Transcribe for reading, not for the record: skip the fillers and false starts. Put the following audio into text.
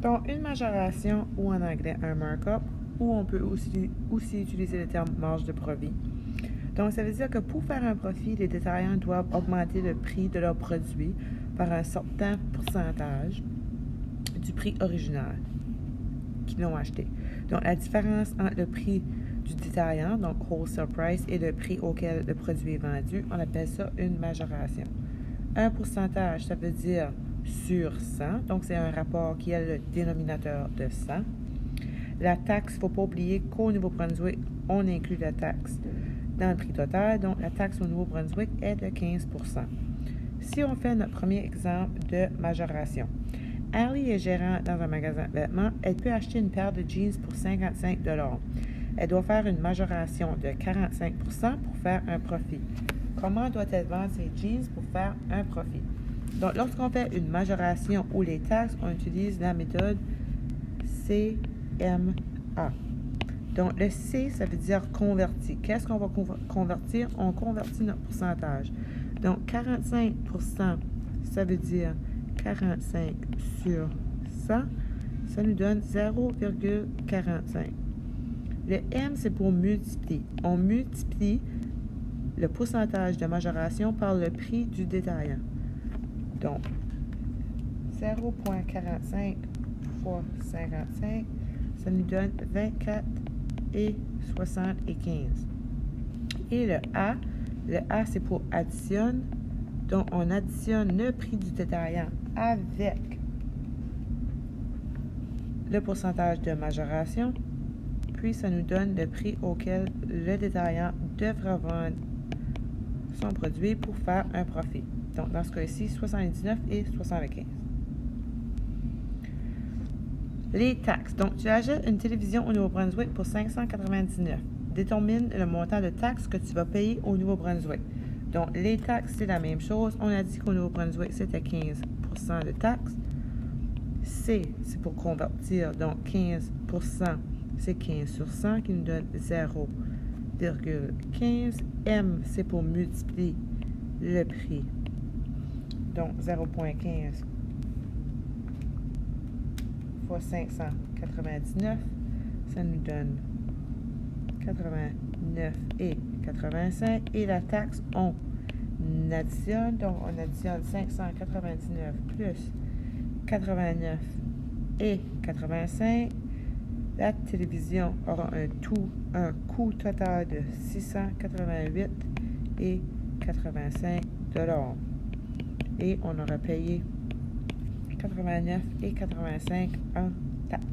Donc, une majoration, ou en anglais un markup, ou on peut aussi utiliser le terme marge de profit. Donc, ça veut dire que pour faire un profit, les détaillants doivent augmenter le prix de leurs produits par un certain pourcentage du prix original qu'ils l'ont acheté. Donc, la différence entre le prix du détaillant, donc wholesale price, et le prix auquel le produit est vendu, on appelle ça une majoration. Un pourcentage, ça veut dire sur 100, donc c'est un rapport qui a le dénominateur de 100. La taxe, il ne faut pas oublier qu'au Nouveau-Brunswick, on inclut la taxe dans le prix total, donc la taxe au Nouveau-Brunswick est de 15 %. Si on fait notre premier exemple de majoration, Ali est gérante dans un magasin de vêtements. Elle peut acheter une paire de jeans pour 55 $. Elle doit faire une majoration de 45 % pour faire un profit. Comment doit-elle vendre ses jeans pour faire un profit? Donc, lorsqu'on fait une majoration ou les taxes, on utilise la méthode CMA. Donc, le C, ça veut dire converti. Qu'est-ce qu'on va convertir? On convertit notre pourcentage. Donc, 45 %, ça veut dire 45 sur 100, ça nous donne 0,45. Le M, c'est pour multiplier. On multiplie le pourcentage de majoration par le prix du détaillant. Donc, 0,45 fois 55, ça nous donne 24,75. Et le A, c'est pour additionne. Donc, on additionne le prix du détaillant avec le pourcentage de majoration, puis ça nous donne le prix auquel le détaillant devra vendre son produit pour faire un profit. Donc, dans ce cas-ci, 79 et 75. Les taxes. Donc, tu achètes une télévision au Nouveau-Brunswick pour 599. Détermine le montant de taxes que tu vas payer au Nouveau-Brunswick. Donc, les taxes, c'est la même chose. On a dit qu'au Nouveau-Brunswick, c'était 15 % de taxes. C, c'est pour convertir. Donc, 15 %, c'est 15 sur 100 qui nous donne 0,15. M, c'est pour multiplier le prix. Donc, 0,15 fois 599, ça nous donne 89 et 85. Et la taxe, on additionne. Donc, on additionne 599 plus 89 et 85. La télévision aura un coût total de 688 et 85 $. Et on aura payé 89 et 85 en taxes.